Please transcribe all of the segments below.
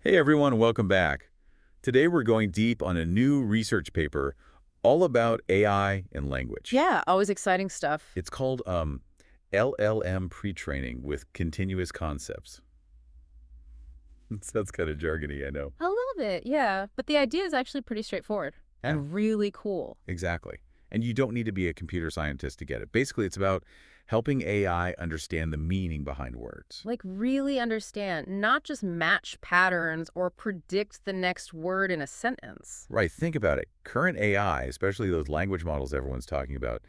Hey everyone, welcome back. Today we're going deep on a new research paper all about AI and language. Yeah, always exciting stuff. It's called LLM Pretraining with Continuous Concepts. It sounds kind of jargony, I know. A little bit, yeah. But the idea is actually pretty straightforward Yeah, and really cool. exactly. And you don't need to be a computer scientist to get it. Basically, it's about helping AI understand the meaning behind words. Like, really understand, not just match patterns or predict the next word in a sentence. Right, think about it. Current AI, especially those language models everyone's talking about,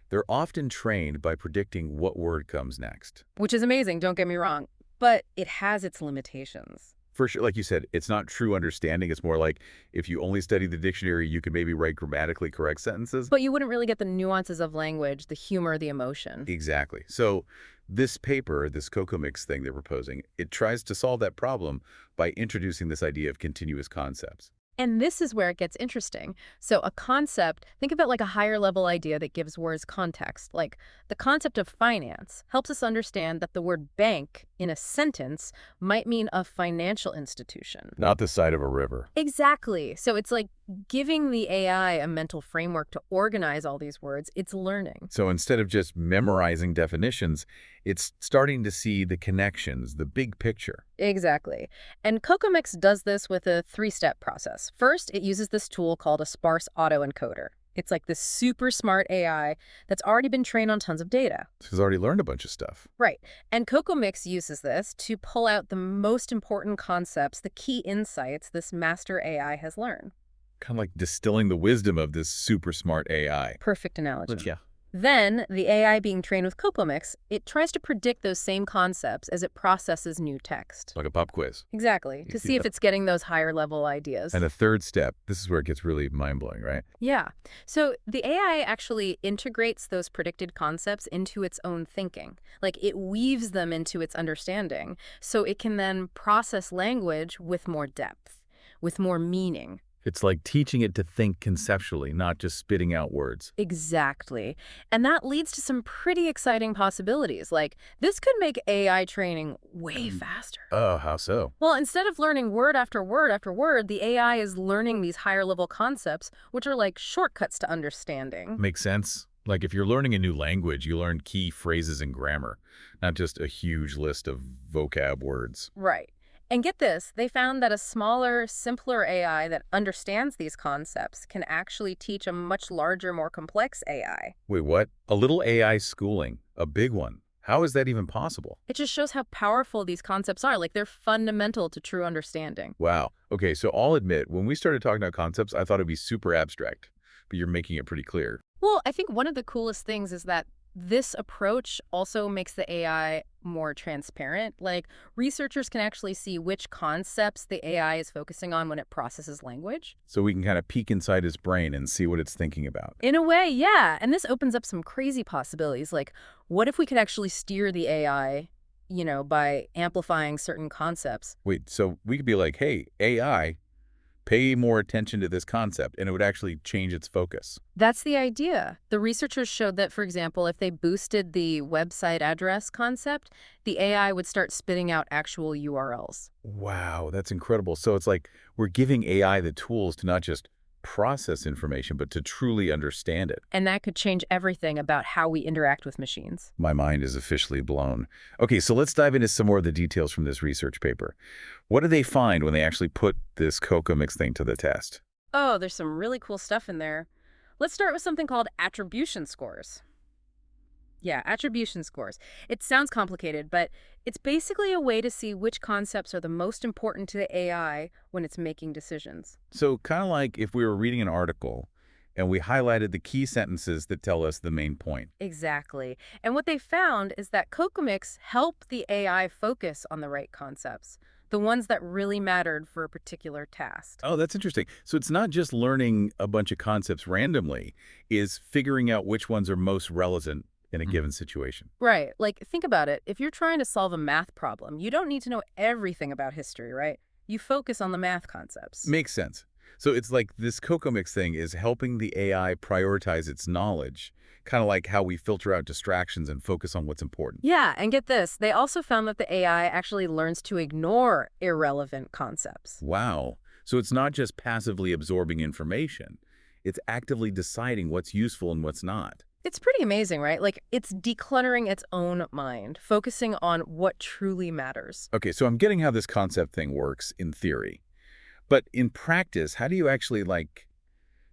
they're often trained by predicting what word comes next. Which is amazing, don't get me wrong. But it has its limitations. For sure, like you said, it's not true understanding. It's more like if you only study the dictionary, you can maybe write grammatically correct sentences. But you wouldn't really get the nuances of language, the humor, the emotion. Exactly. So this paper, this CoCoMix thing they're proposing, it tries to solve that problem by introducing this idea of continuous concepts. And this is where it gets interesting. So a concept, think of it like a higher level idea that gives words context. Like the concept of finance helps us understand that the word bank in a sentence might mean a financial institution. Not the side of a river. Exactly. So it's like giving the AI a mental framework to organize all these words. It's learning. So instead of just memorizing definitions, it's starting to see the connections, the big picture. Exactly. And CoCoMix does this with a three-step process. First, it uses this tool called a sparse autoencoder. It's like this super smart AI that's already been trained on tons of data. It's already learned a bunch of stuff. Right. And CoCoMix uses this to pull out the most important concepts, the key insights this master AI has learned. Kind of like distilling the wisdom of this super smart AI. Perfect analogy. Yeah. Then, the AI being trained with CoCoMix, it tries to predict those same concepts as it processes new text. Like a pop quiz. Exactly, to see if it's getting those higher level ideas. And a third step, this is where it gets really mind-blowing, right? Yeah. So the AI actually integrates those predicted concepts into its own thinking. Like it weaves them into its understanding, so it can then process language with more depth, with more meaning. It's like teaching it to think conceptually, not just spitting out words. Exactly. And that leads to some pretty exciting possibilities. Like, this could make AI training way faster. Oh, how so? Well, instead of learning word after word after word, the AI is learning these higher level concepts, which are like shortcuts to understanding. Makes sense. Like if you're learning a new language, you learn key phrases and grammar, not just a huge list of vocab words. Right. And get this, they found that a smaller, simpler AI that understands these concepts can actually teach a much larger, more complex AI. Wait, what? A little AI schooling, a big one. How is that even possible? It just shows how powerful these concepts are. Like, they're fundamental to true understanding. Wow. Okay, so I'll admit, when we started talking about concepts, I thought it'd be super abstract, but you're making it pretty clear. Well, I think one of the coolest things is that this approach also makes the AI more transparent. Like, researchers can actually see which concepts the AI is focusing on when it processes language. So we can kind of peek inside his brain and see what it's thinking about. In a way, yeah. And this opens up some crazy possibilities. Like, what if we could actually steer the AI, by amplifying certain concepts? Wait, so we could be like, hey, AI, pay more attention to this concept, and it would actually change its focus. That's the idea. The researchers showed that, for example, if they boosted the website address concept, the AI would start spitting out actual URLs. Wow, that's incredible. So it's like we're giving AI the tools to not just process information, but to truly understand it. And that could change everything about how we interact with machines. My mind is officially blown. Okay, so let's dive into some more of the details from this research paper. What did they find when they actually put this CoCoMix thing to the test? Oh, there's some really cool stuff in there. Let's start with something called attribution scores. Yeah, attribution scores. It sounds complicated, but it's basically a way to see which concepts are the most important to the AI when it's making decisions. So kind of like if we were reading an article and we highlighted the key sentences that tell us the main point. Exactly. And what they found is that CoCoMix helped the AI focus on the right concepts, the ones that really mattered for a particular task. Oh, that's interesting. So it's not just learning a bunch of concepts randomly, it's figuring out which ones are most relevant in a given situation. Right. Like, think about it. If you're trying to solve a math problem, you don't need to know everything about history, right? You focus on the math concepts. Makes sense. So it's like this CoCoMix thing is helping the AI prioritize its knowledge, kind of like how we filter out distractions and focus on what's important. Yeah, and get this, they also found that the AI actually learns to ignore irrelevant concepts. Wow. So it's not just passively absorbing information. It's actively deciding what's useful and what's not. It's pretty amazing, right? Like, it's decluttering its own mind, focusing on what truly matters. Okay, so I'm getting how this concept thing works in theory. But in practice, how do you actually,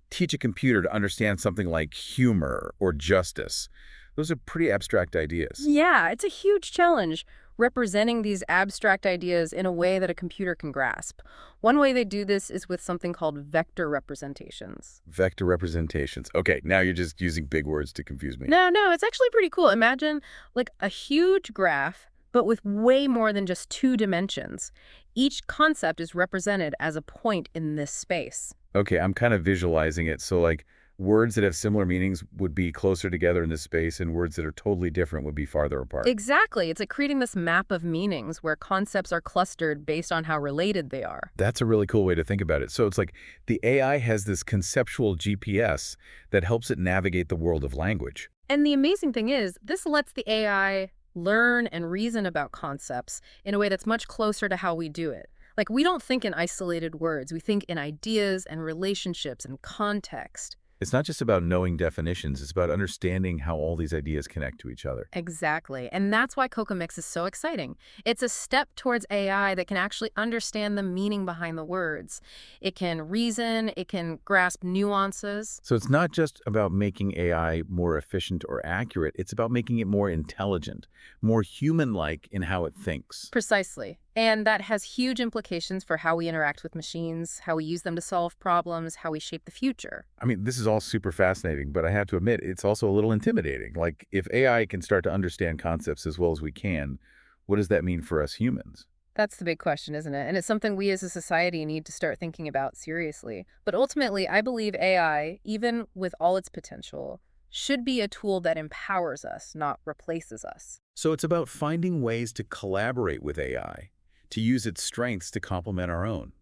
teach a computer to understand something like humor or justice? Those are pretty abstract ideas. Yeah, it's a huge challenge, representing these abstract ideas in a way that a computer can grasp. One way they do this is with something called vector representations. Vector representations. Okay, now you're just using big words to confuse me. No, it's actually pretty cool. Imagine like a huge graph, but with way more than just 2 dimensions. Each concept is represented as a point in this space. Okay, I'm kind of visualizing it. So, words that have similar meanings would be closer together in this space, and words that are totally different would be farther apart. Exactly. It's like creating this map of meanings where concepts are clustered based on how related they are. That's a really cool way to think about it. So it's like the AI has this conceptual GPS that helps it navigate the world of language. And the amazing thing is, this lets the AI learn and reason about concepts in a way that's much closer to how we do it. Like, we don't think in isolated words. We think in ideas and relationships and context. It's not just about knowing definitions, it's about understanding how all these ideas connect to each other. Exactly. And that's why CoCoMix is so exciting. It's a step towards AI that can actually understand the meaning behind the words. It can reason, it can grasp nuances. So it's not just about making AI more efficient or accurate, it's about making it more intelligent, more human-like in how it thinks. Precisely. And that has huge implications for how we interact with machines, how we use them to solve problems, how we shape the future. I mean, this is all super fascinating, but I have to admit, it's also a little intimidating. Like, if AI can start to understand concepts as well as we can, what does that mean for us humans? That's the big question, isn't it? And it's something we as a society need to start thinking about seriously. But ultimately, I believe AI, even with all its potential, should be a tool that empowers us, not replaces us. So it's about finding ways to collaborate with AI, to use its strengths to complement our own,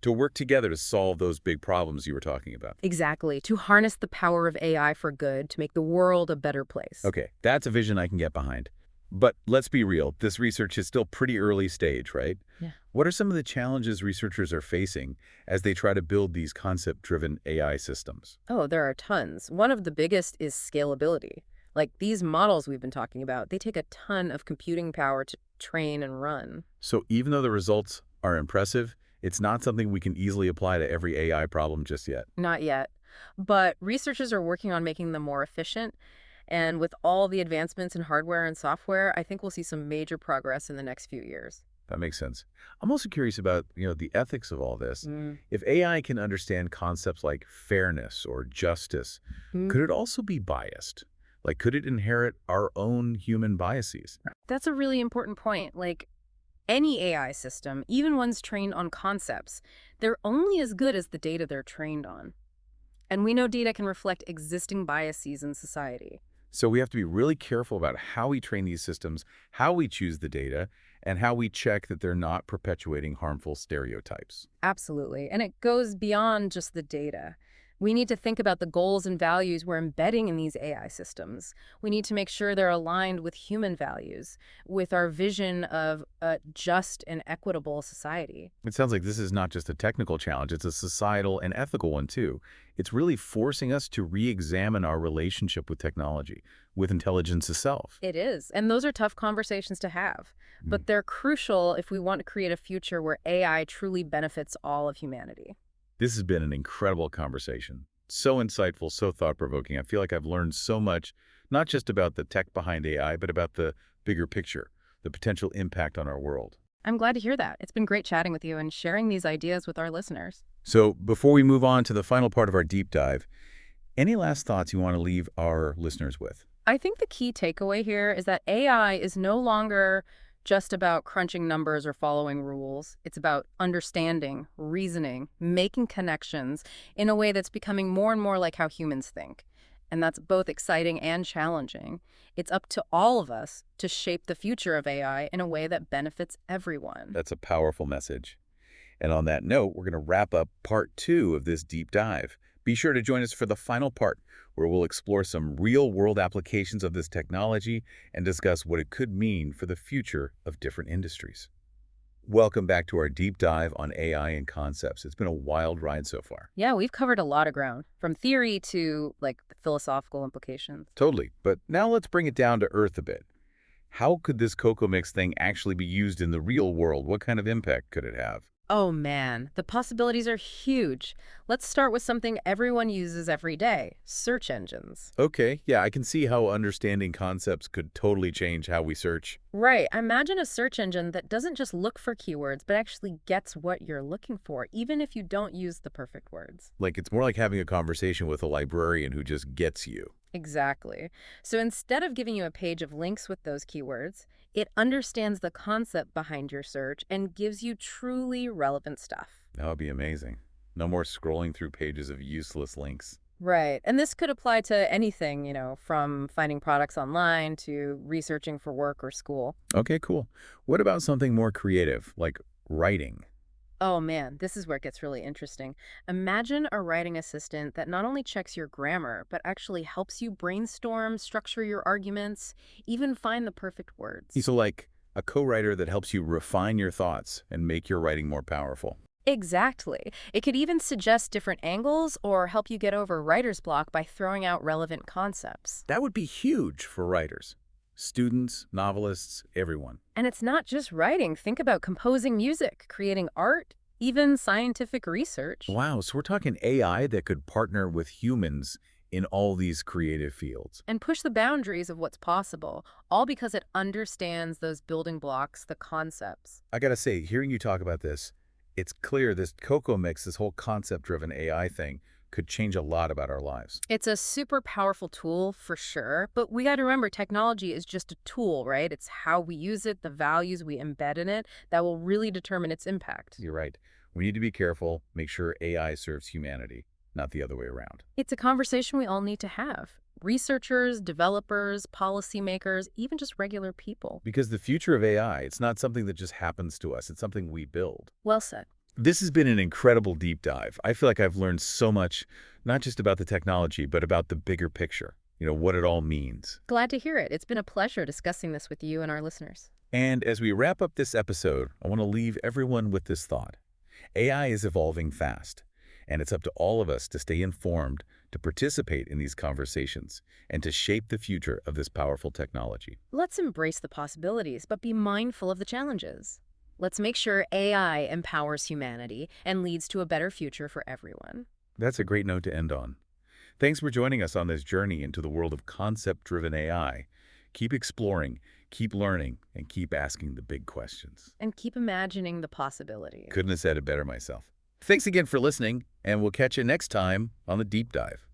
to work together to solve those big problems you were talking about. Exactly. To harness the power of AI for good, to make the world a better place. Okay, that's a vision I can get behind. But let's be real, this research is still pretty early stage, right? Yeah. What are some of the challenges researchers are facing as they try to build these concept-driven AI systems? Oh, there are tons. One of the biggest is scalability. Like, these models we've been talking about, they take a ton of computing power to train and run. So even though the results are impressive, it's not something we can easily apply to every AI problem just yet. Not yet. But researchers are working on making them more efficient. And with all the advancements in hardware and software, I think we'll see some major progress in the next few years. That makes sense. I'm also curious about, the ethics of all this. If AI can understand concepts like fairness or justice, could it also be biased? Like, could it inherit our own human biases? That's a really important point. Like, any AI system, even ones trained on concepts, they're only as good as the data they're trained on. And we know data can reflect existing biases in society. So we have to be really careful about how we train these systems, how we choose the data, and how we check that they're not perpetuating harmful stereotypes. Absolutely. And it goes beyond just the data. We need to think about the goals and values we're embedding in these AI systems. We need to make sure they're aligned with human values, with our vision of a just and equitable society. It sounds like this is not just a technical challenge, it's a societal and ethical one too. It's really forcing us to re-examine our relationship with technology, with intelligence itself. It is. And those are tough conversations to have. But they're crucial if we want to create a future where AI truly benefits all of humanity. This has been an incredible conversation. So insightful, so thought-provoking. I feel like I've learned so much, not just about the tech behind AI, but about the bigger picture, the potential impact on our world. I'm glad to hear that. It's been great chatting with you and sharing these ideas with our listeners. So before we move on to the final part of our deep dive, any last thoughts you want to leave our listeners with? I think the key takeaway here is that AI is no longer just about crunching numbers or following rules. It's about understanding, reasoning, making connections in a way that's becoming more and more like how humans think. And that's both exciting and challenging. It's up to all of us to shape the future of AI in a way that benefits everyone. That's a powerful message. And on that note, we're going to wrap up part 2 of this deep dive. Be sure to join us for the final part, where we'll explore some real-world applications of this technology and discuss what it could mean for the future of different industries. Welcome back to our deep dive on AI and concepts. It's been a wild ride so far. Yeah, we've covered a lot of ground, from theory to, the philosophical implications. Totally. But now let's bring it down to earth a bit. How could this CoCoMix thing actually be used in the real world? What kind of impact could it have? Oh man, the possibilities are huge. Let's start with something everyone uses every day, search engines. Okay, yeah, I can see how understanding concepts could totally change how we search. Right, imagine a search engine that doesn't just look for keywords, but actually gets what you're looking for, even if you don't use the perfect words. Like, it's more like having a conversation with a librarian who just gets you. Exactly. So instead of giving you a page of links with those keywords, it understands the concept behind your search and gives you truly relevant stuff. That would be amazing. No more scrolling through pages of useless links. Right. And this could apply to anything, from finding products online to researching for work or school. Okay, cool. What about something more creative, like writing? Oh man, this is where it gets really interesting. Imagine a writing assistant that not only checks your grammar, but actually helps you brainstorm, structure your arguments, even find the perfect words. So like a co-writer that helps you refine your thoughts and make your writing more powerful. Exactly. It could even suggest different angles or help you get over writer's block by throwing out relevant concepts. That would be huge for writers. Students, novelists, everyone. And it's not just writing. Think about composing music, creating art, even scientific research. Wow, so we're talking AI that could partner with humans in all these creative fields. And push the boundaries of what's possible, all because it understands those building blocks, the concepts. I gotta say, hearing you talk about this, it's clear this CoCoMix, this whole concept-driven AI thing, could change a lot about our lives. It's a super powerful tool for sure, but we got to remember technology is just a tool, right? It's how we use it, the values we embed in it that will really determine its impact. You're right. We need to be careful, make sure AI serves humanity, not the other way around. It's a conversation we all need to have. Researchers, developers, policymakers, even just regular people. Because the future of AI, it's not something that just happens to us. It's something we build. Well said. This has been an incredible deep dive. I feel like I've learned so much, not just about the technology, but about the bigger picture, what it all means. Glad to hear it. It's been a pleasure discussing this with you and our listeners. And as we wrap up this episode, I want to leave everyone with this thought. AI is evolving fast, and it's up to all of us to stay informed, to participate in these conversations, and to shape the future of this powerful technology. Let's embrace the possibilities, but be mindful of the challenges. Let's make sure AI empowers humanity and leads to a better future for everyone. That's a great note to end on. Thanks for joining us on this journey into the world of concept-driven AI. Keep exploring, keep learning, and keep asking the big questions. And keep imagining the possibilities. Couldn't have said it better myself. Thanks again for listening, and we'll catch you next time on The Deep Dive.